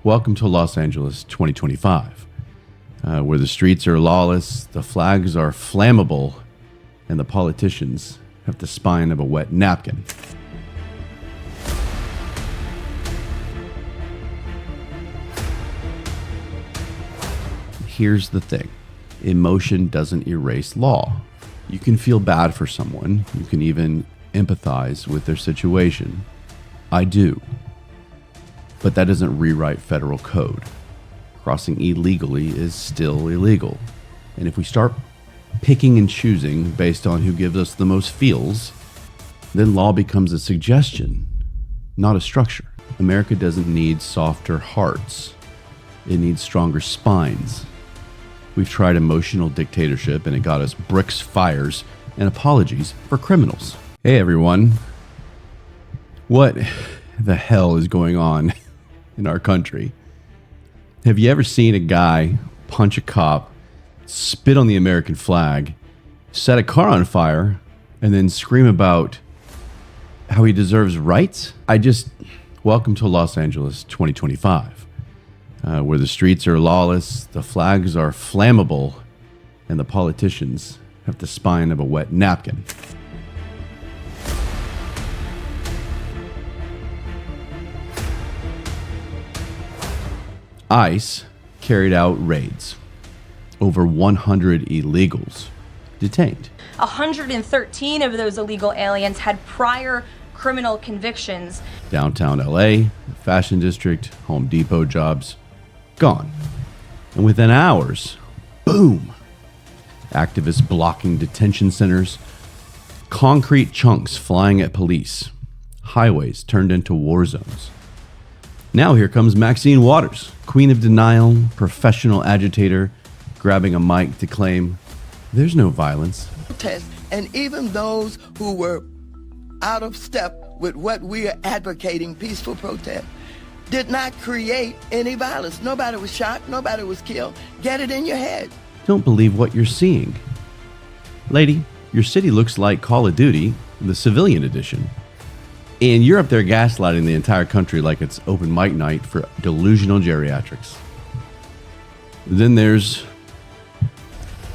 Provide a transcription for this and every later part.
Welcome to Los Angeles 2025, where the streets are lawless, the flags are flammable, and the politicians have the spine of a wet napkin. Here's the thing. Emotion doesn't erase law. You can feel bad for someone. You can even empathize with their situation. I do. But that doesn't rewrite federal code. Crossing illegally is still illegal. And if we start picking and choosing based on who gives us the most feels, then law becomes a suggestion, not a structure. America doesn't need softer hearts. It needs stronger spines. We've tried emotional dictatorship and it got us bricks, fires, and apologies for criminals. Hey everyone. What the hell is going on in our country? Have you ever seen a guy punch a cop, spit on the American flag, set a car on fire, and then scream about how he deserves rights? Welcome to Los Angeles 2025, where the streets are lawless, the flags are flammable, and the politicians have the spine of a wet napkin. ICE carried out raids. Over 100 illegals detained. 113 of those illegal aliens had prior criminal convictions. Downtown LA, Fashion District, Home Depot jobs, gone. And within hours, boom! Activists blocking detention centers, concrete chunks flying at police, highways turned into war zones. Now here comes Maxine Waters, queen of denial, professional agitator, grabbing a mic to claim there's no violence. And even those who were out of step with what we are advocating, peaceful protest, did not create any violence. Nobody was shot, nobody was killed. Get it in your head. Don't believe what you're seeing. Lady, your city looks like Call of Duty, the civilian edition. And you're up there gaslighting the entire country like it's open mic night for delusional geriatrics. Then there's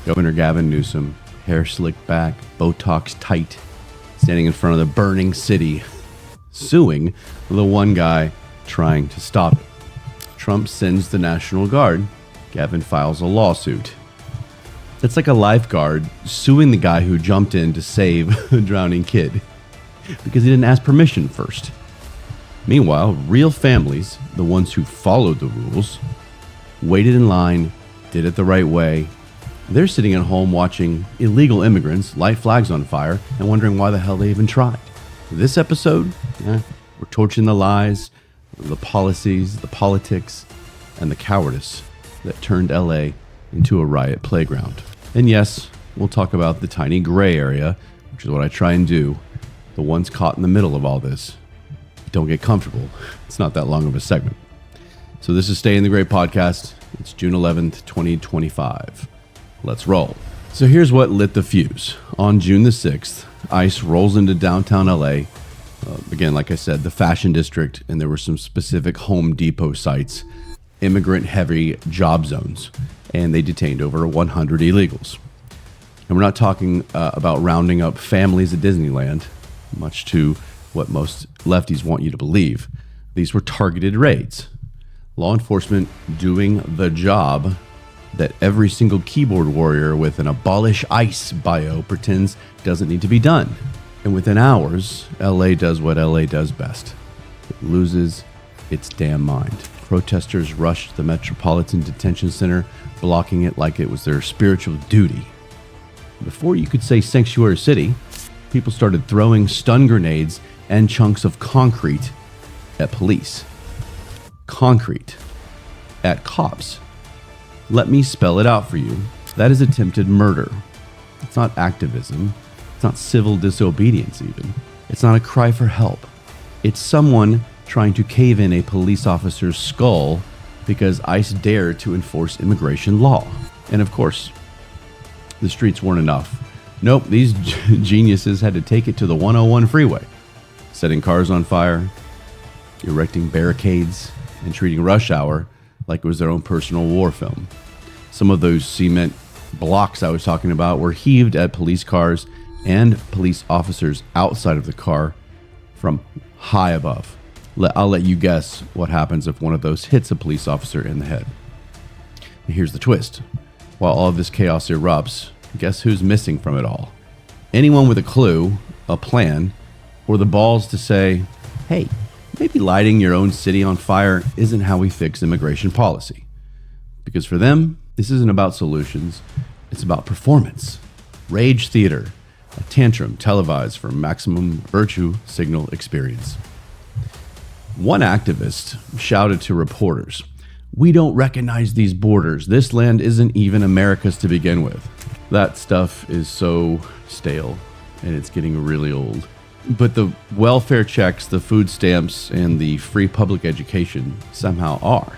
Governor Gavin Newsom, hair slicked back, Botox tight, standing in front of the burning city, suing the one guy trying to stop it. Trump sends the National Guard. Gavin files a lawsuit. That's like a lifeguard suing the guy who jumped in to save a drowning kid because he didn't ask permission first. Meanwhile, real families, the ones who followed the rules, waited in line, did it the right way. They're sitting at home watching illegal immigrants light flags on fire and wondering why the hell they even tried. This episode, we're torching the lies, the policies, the politics, and the cowardice that turned LA into a riot playground. And yes, we'll talk about the tiny gray area, which is what I try and do, the ones caught in the middle of all this. Don't get comfortable. It's not that long of a segment. So this is Stay in the Gray podcast. It's June 11th, 2025. Let's roll. So here's what lit the fuse. On June the 6th, ICE rolls into downtown LA. Again, like I said, the Fashion District, and there were some specific Home Depot sites, immigrant-heavy job zones, and they detained over 100 illegals. And we're not talking about rounding up families at Disneyland, much to what most lefties want you to believe. These were targeted raids. Law enforcement doing the job that every single keyboard warrior with an abolish ICE bio pretends doesn't need to be done. And within hours, LA does what LA does best. It loses its damn mind. Protesters rushed the Metropolitan Detention Center, blocking it like it was their spiritual duty. Before you could say Sanctuary City, people started throwing stun grenades and chunks of concrete at police. Concrete at cops. Let me spell it out for you. That is attempted murder. It's not activism. It's not civil disobedience even. It's not a cry for help. It's someone trying to cave in a police officer's skull because ICE dared to enforce immigration law. And of course, the streets weren't enough. Nope, these geniuses had to take it to the 101 freeway, setting cars on fire, erecting barricades, and treating Rush Hour like it was their own personal war film. Some of those cement blocks I was talking about were heaved at police cars and police officers outside of the car from high above. I'll let you guess what happens if one of those hits a police officer in the head. And here's the twist. While all of this chaos erupts, guess who's missing from it all? Anyone with a clue, a plan, or the balls to say, hey, maybe lighting your own city on fire isn't how we fix immigration policy. Because for them, this isn't about solutions, it's about performance. Rage theater, a tantrum televised for maximum virtue signal experience. One activist shouted to reporters, "We don't recognize these borders. This land isn't even America's to begin with." That stuff is so stale, and it's getting really old. But the welfare checks, the food stamps, and the free public education somehow are.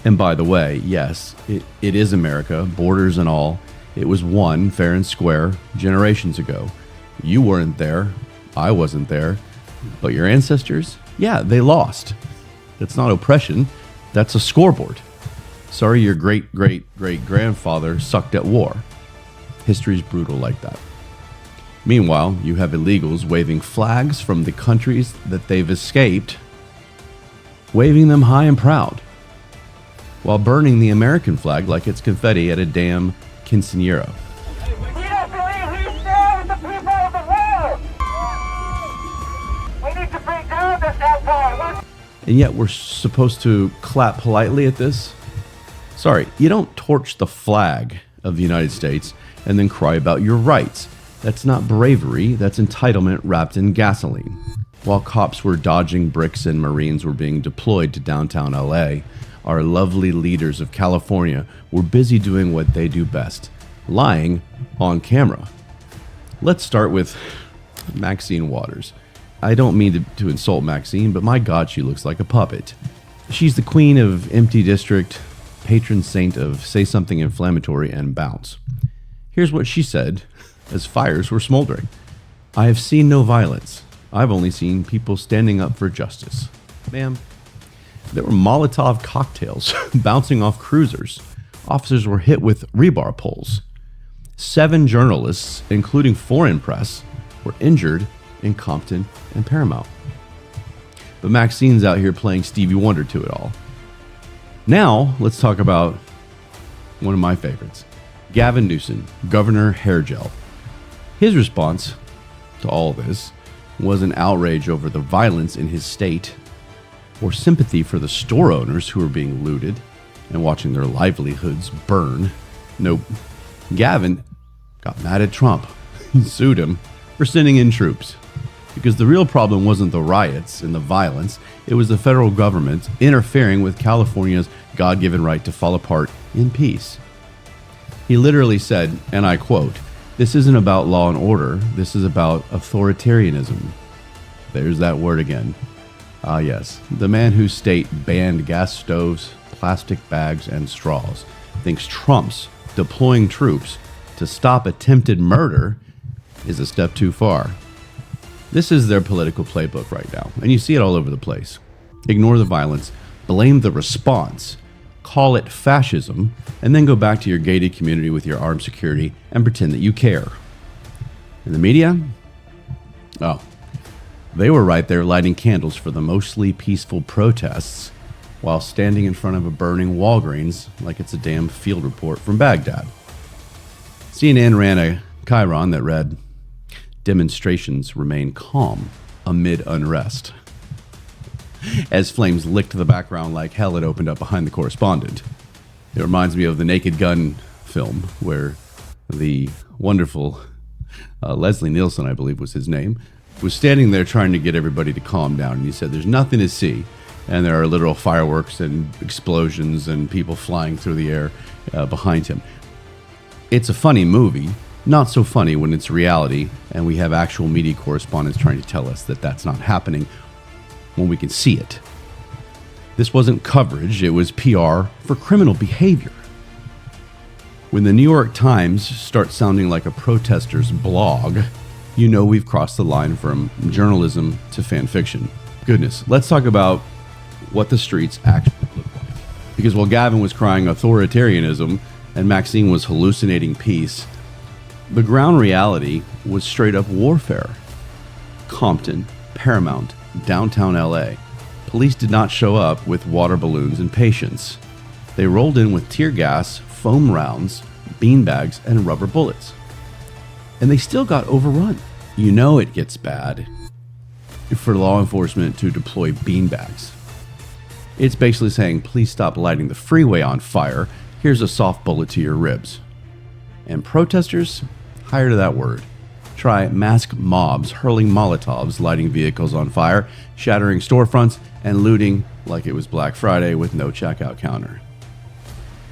And by the way, yes, it is America, borders and all. It was won fair and square generations ago. You weren't there. I wasn't there. But your ancestors, yeah, they lost. That's not oppression. That's a scoreboard. Sorry your great-great-great-grandfather sucked at war. History's brutal like that. Meanwhile, you have illegals waving flags from the countries that they've escaped, waving them high and proud, while burning the American flag like it's confetti at a damn quinceañera. We don't believe we stand with the people of the world. We need to bring down this empire. And yet we're supposed to clap politely at this? Sorry, you don't torch the flag of the United States and then cry about your rights. That's not bravery, that's entitlement wrapped in gasoline. While cops were dodging bricks and Marines were being deployed to downtown LA, our lovely leaders of California were busy doing what they do best, lying on camera. Let's start with Maxine Waters. I don't mean to insult Maxine, but my God, she looks like a puppet. She's the queen of empty district, patron saint of say something inflammatory and bounce. Here's what she said as fires were smoldering. "I have seen no violence. I've only seen people standing up for justice." Ma'am, there were Molotov cocktails bouncing off cruisers. Officers were hit with rebar poles. 7 journalists, including foreign press, were injured in Compton and Paramount. But Maxine's out here playing Stevie Wonder to it all. Now, let's talk about one of my favorites. Gavin Newsom, Governor Hairgel. His response to all this wasn't outrage over the violence in his state or sympathy for the store owners who were being looted and watching their livelihoods burn. Nope. Gavin got mad at Trump. He sued him for sending in troops. Because the real problem wasn't the riots and the violence, it was the federal government interfering with California's God-given right to fall apart in peace. He literally said, and I quote, "This isn't about law and order, this is about authoritarianism." There's that word again. Ah yes, the man whose state banned gas stoves, plastic bags, and straws thinks Trump's deploying troops to stop attempted murder is a step too far. This is their political playbook right now, and you see it all over the place. Ignore the violence, blame the response, call it fascism, and then go back to your gated community with your armed security and pretend that you care. And the media? Oh, they were right there lighting candles for the mostly peaceful protests while standing in front of a burning Walgreens like it's a damn field report from Baghdad. CNN ran a chyron that read, "Demonstrations remain calm amid unrest," as flames licked the background like hell had opened up behind the correspondent. It reminds me of the Naked Gun film where the wonderful Leslie Nielsen, I believe was his name, was standing there trying to get everybody to calm down. And he said, "There's nothing to see." And there are literal fireworks and explosions and people flying through the air behind him. It's a funny movie. Not so funny when it's reality and we have actual media correspondents trying to tell us that that's not happening when we can see it. This wasn't coverage, it was PR for criminal behavior. When the New York Times starts sounding like a protester's blog, you know we've crossed the line from journalism to fan fiction. Goodness, let's talk about what the streets actually look like. Because while Gavin was crying authoritarianism and Maxine was hallucinating peace, the ground reality was straight up warfare. Compton, Paramount, downtown LA. Police did not show up with water balloons and patience. They rolled in with tear gas, foam rounds, beanbags, and rubber bullets. And they still got overrun. You know it gets bad for law enforcement to deploy beanbags. It's basically saying, please stop lighting the freeway on fire. Here's a soft bullet to your ribs. And protesters, higher to that word. Try masked mobs hurling Molotovs, lighting vehicles on fire, shattering storefronts, and looting like it was Black Friday with no checkout counter.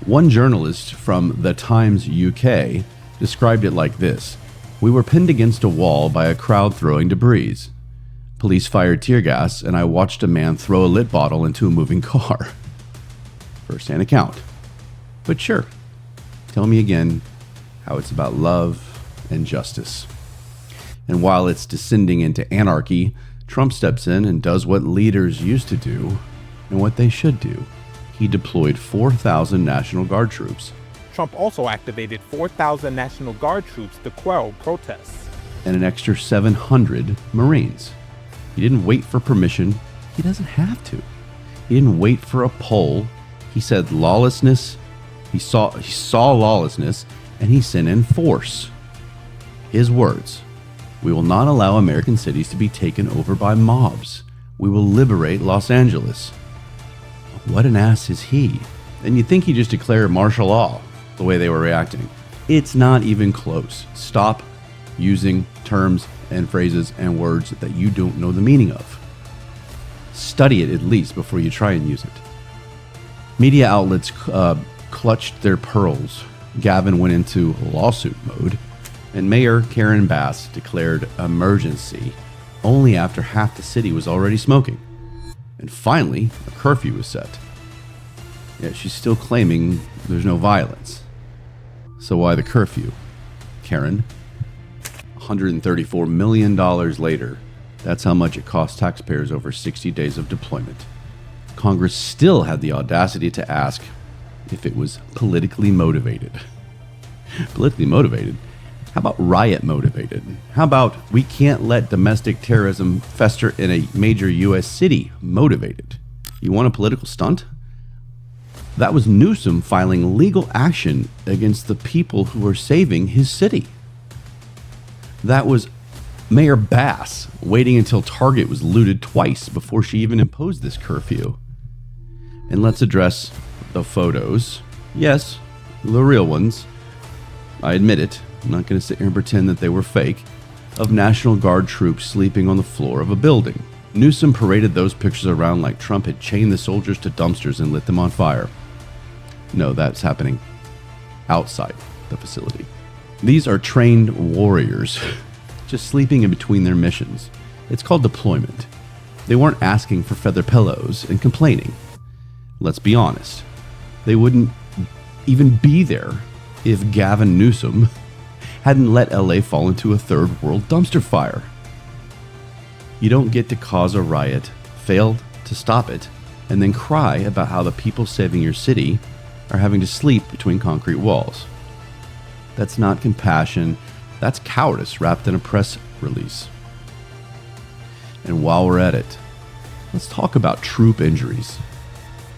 One journalist from The Times UK described it like this: "We were pinned against a wall by a crowd throwing debris. Police fired tear gas, and I watched a man throw a lit bottle into a moving car." First-hand account. But sure, tell me again how it's about love and justice. And while it's descending into anarchy, Trump steps in and does what leaders used to do and what they should do. He deployed 4,000 National Guard troops. Trump also activated 4,000 National Guard troops to quell protests. And an extra 700 Marines. He didn't wait for permission. He doesn't have to. He didn't wait for a poll. He said lawlessness. He saw lawlessness, and he sent in force. His words: "We will not allow American cities to be taken over by mobs. We will liberate Los Angeles." What an ass is he? And you'd think he just declared martial law the way they were reacting. It's not even close. Stop using terms and phrases and words that you don't know the meaning of. Study it at least before you try and use it. Media outlets clutched their pearls. Gavin went into lawsuit mode, and Mayor Karen Bass declared emergency only after half the city was already smoking. And finally, a curfew was set. Yet she's still claiming there's no violence. So why the curfew, Karen? $134 million later, that's how much it cost taxpayers over 60 days of deployment. Congress still had the audacity to ask if it was politically motivated. Politically motivated? How about riot motivated? How about we can't let domestic terrorism fester in a major U.S. city motivated? You want a political stunt? That was Newsom filing legal action against the people who were saving his city. That was Mayor Bass waiting until Target was looted twice before she even imposed this curfew. And let's address the photos. Yes, the real ones. I admit it. I'm not going to sit here and pretend that they were fake. Of National Guard troops sleeping on the floor of a building. Newsom paraded those pictures around like Trump had chained the soldiers to dumpsters and lit them on fire. No, that's happening outside the facility. These are trained warriors, just sleeping in between their missions. It's called deployment. They weren't asking for feather pillows and complaining. Let's be honest. They wouldn't even be there if Gavin Newsom hadn't let LA fall into a third world dumpster fire. You don't get to cause a riot, fail to stop it, and then cry about how the people saving your city are having to sleep between concrete walls. That's not compassion, that's cowardice wrapped in a press release. And while we're at it, let's talk about troop injuries.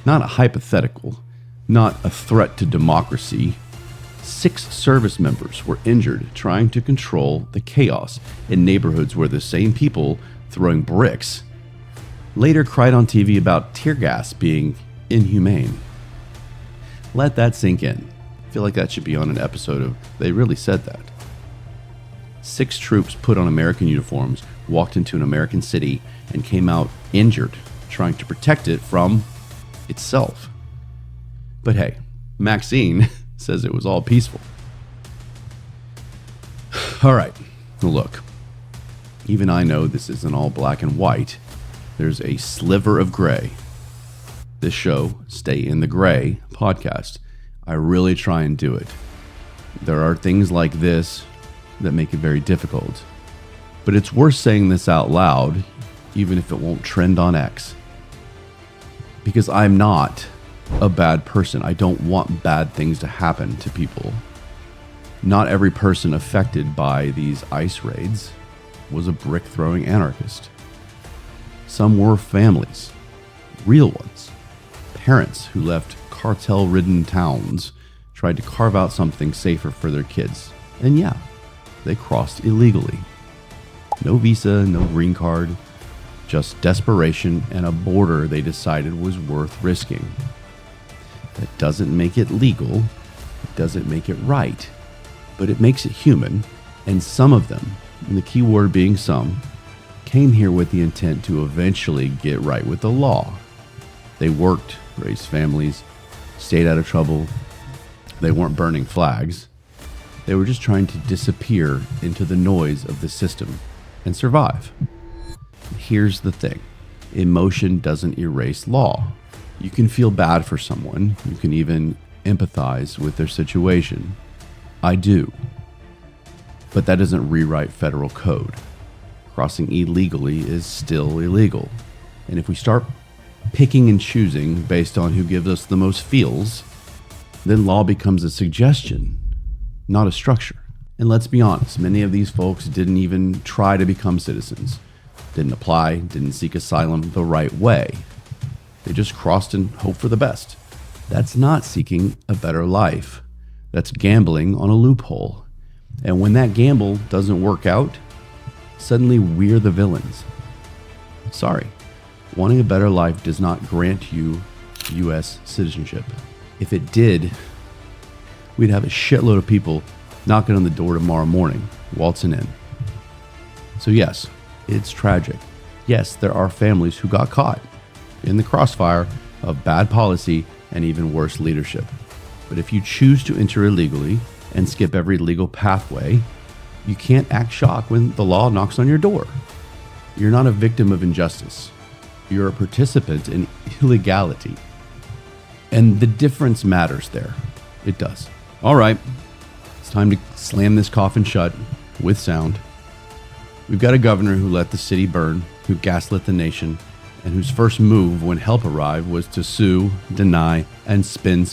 Not a hypothetical, not a threat to democracy. 6 service members were injured trying to control the chaos in neighborhoods where the same people throwing bricks later cried on TV about tear gas being inhumane. Let that sink in. I feel like that should be on an episode of They Really Said That. 6 troops put on American uniforms, walked into an American city, and came out injured, trying to protect it from itself. But hey, Maxine says it was all peaceful. All right, look, even I know this isn't all black and white. There's a sliver of gray. This show, Stay in the Gray podcast, I really try and do it. There are things like this that make it very difficult. But it's worth saying this out loud, even if it won't trend on X. because I'm not a bad person. I don't want bad things to happen to people. Not every person affected by these ICE raids was a brick-throwing anarchist. Some were families, real ones, parents who left cartel-ridden towns, tried to carve out something safer for their kids. And yeah, they crossed illegally. No visa, no green card, just desperation and a border they decided was worth risking. That doesn't make it legal, it doesn't make it right, but it makes it human, and some of them, and the key word being some, came here with the intent to eventually get right with the law. They worked, raised families, stayed out of trouble. They weren't burning flags. They were just trying to disappear into the noise of the system and survive. Here's the thing. Emotion doesn't erase law. You can feel bad for someone. You can even empathize with their situation. I do. But that doesn't rewrite federal code. Crossing illegally is still illegal. And if we start picking and choosing based on who gives us the most feels, then law becomes a suggestion, not a structure. And let's be honest, many of these folks didn't even try to become citizens, didn't apply, didn't seek asylum the right way. They just crossed and hoped for the best. That's not seeking a better life. That's gambling on a loophole. And when that gamble doesn't work out, suddenly we're the villains. Sorry, wanting a better life does not grant you U.S. citizenship. If it did, we'd have a shitload of people knocking on the door tomorrow morning, waltzing in. So yes, it's tragic. Yes, there are families who got caught in the crossfire of bad policy and even worse leadership. But if you choose to enter illegally and skip every legal pathway, you can't act shocked when the law knocks on your door. You're not a victim of injustice. You're a participant in illegality. And the difference matters there. It does. All right, it's time to slam this coffin shut with sound. We've got a governor who let the city burn, who gaslit the nation, and whose first move when help arrived was to sue, deny, and spin.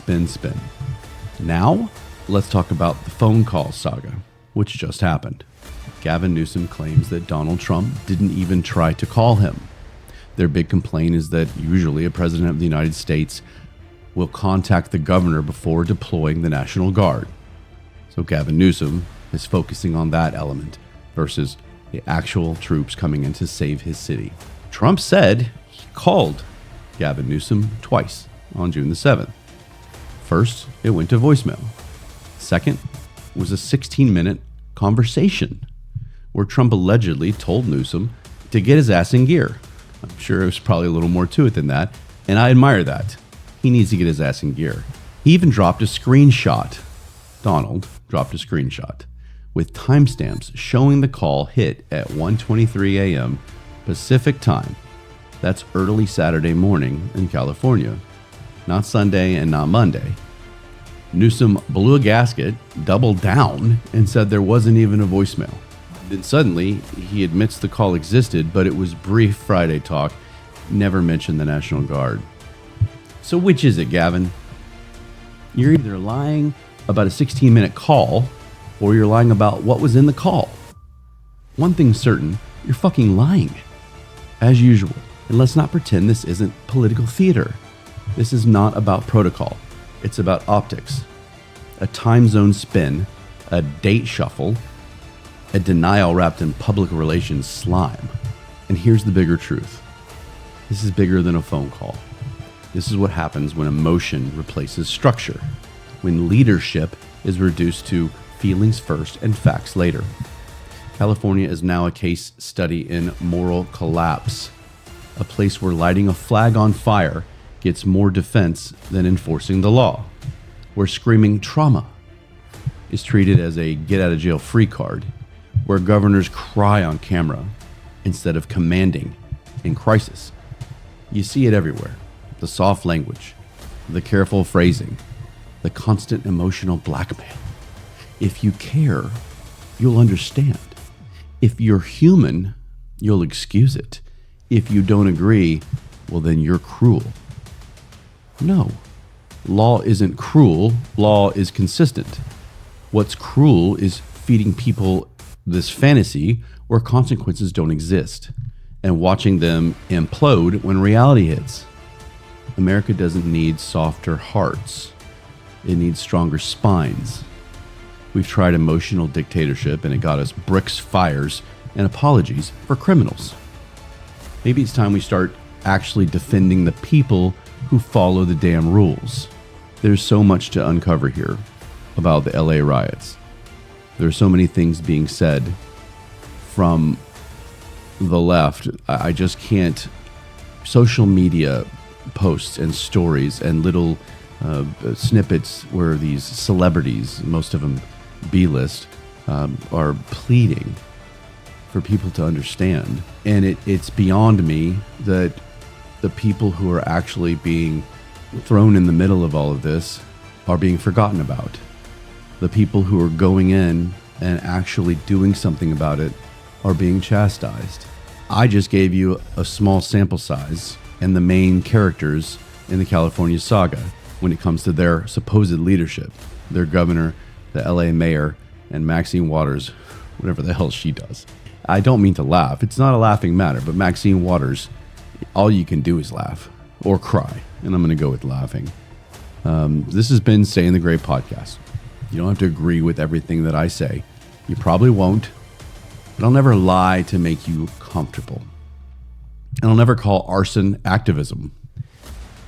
Now, let's talk about the phone call saga, which just happened. Gavin Newsom claims that Donald Trump didn't even try to call him. Their big complaint is that usually a president of the United States will contact the governor before deploying the National Guard. So Gavin Newsom is focusing on that element versus the actual troops coming in to save his city. Trump said he called Gavin Newsom twice on June the 7th. First, it went to voicemail. Second was a 16-minute conversation where Trump allegedly told Newsom to get his ass in gear. I'm sure there was probably a little more to it than that, and I admire that. He needs to get his ass in gear. He even dropped a screenshot. Donald dropped a screenshot with timestamps showing the call hit at 1:23 a.m. Pacific time. That's early Saturday morning in California, not Sunday and not Monday. Newsom blew a gasket, doubled down, and said there wasn't even a voicemail. Then suddenly, he admits the call existed, but it was brief Friday talk, never mentioned the National Guard. So which is it, Gavin? You're either lying about a 16-minute call, or you're lying about what was in the call. One thing's certain, you're fucking lying. As usual. And let's not pretend this isn't political theater. This is not about protocol. It's about optics. A time zone spin, a date shuffle, a denial wrapped in public relations slime. And here's the bigger truth. This is bigger than a phone call. This is what happens when emotion replaces structure, when leadership is reduced to feelings first and facts later. California is now a case study in moral collapse, a place where lighting a flag on fire gets more defense than enforcing the law, where screaming trauma is treated as a get-out-of-jail-free card, where governors cry on camera instead of commanding in crisis. You see it everywhere. The soft language, the careful phrasing, the constant emotional blackmail. If you care, you'll understand. If you're human, you'll excuse it. If you don't agree, well, then you're cruel. No. Law isn't cruel. Law is consistent. What's cruel is feeding people this fantasy where consequences don't exist and watching them implode when reality hits. America doesn't need softer hearts. It needs stronger spines. We've tried emotional dictatorship and it got us bricks, fires, and apologies for criminals. Maybe it's time we start actually defending the people who follow the damn rules. There's so much to uncover here about the LA riots. There's so many things being said from the left. I just can't. Social media posts and stories and little snippets where these celebrities, most of them B-list, are pleading for people to understand. And it's beyond me that the people who are actually being thrown in the middle of all of this are being forgotten about. The people who are going in and actually doing something about it are being chastised. I just gave you a small sample size and the main characters in the California saga when it comes to their supposed leadership. Their governor, the LA mayor, and Maxine Waters, whatever the hell she does. I don't mean to laugh. It's not a laughing matter, but Maxine Waters, all you can do is laugh or cry. And I'm going to go with laughing. This has been Saying the Great podcast. You don't have to agree with everything that I say. You probably won't. But I'll never lie to make you comfortable. And I'll never call arson activism.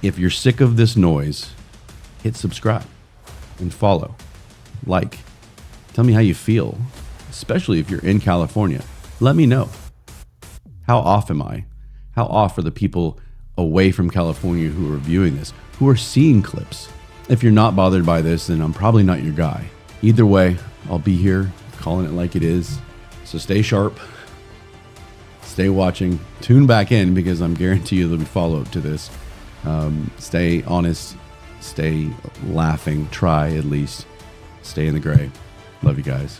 If you're sick of this noise, hit subscribe and follow. Like. Tell me how you feel, especially if you're in California. Let me know. How off am I? How off are the people away from California who are viewing this, who are seeing clips? If you're not bothered by this, then I'm probably not your guy. Either way, I'll be here calling it like it is. So stay sharp, stay watching, tune back in because I'm guaranteed there'll be follow-up to this. Stay honest, stay laughing, try at least. Stay in the gray. Love you guys.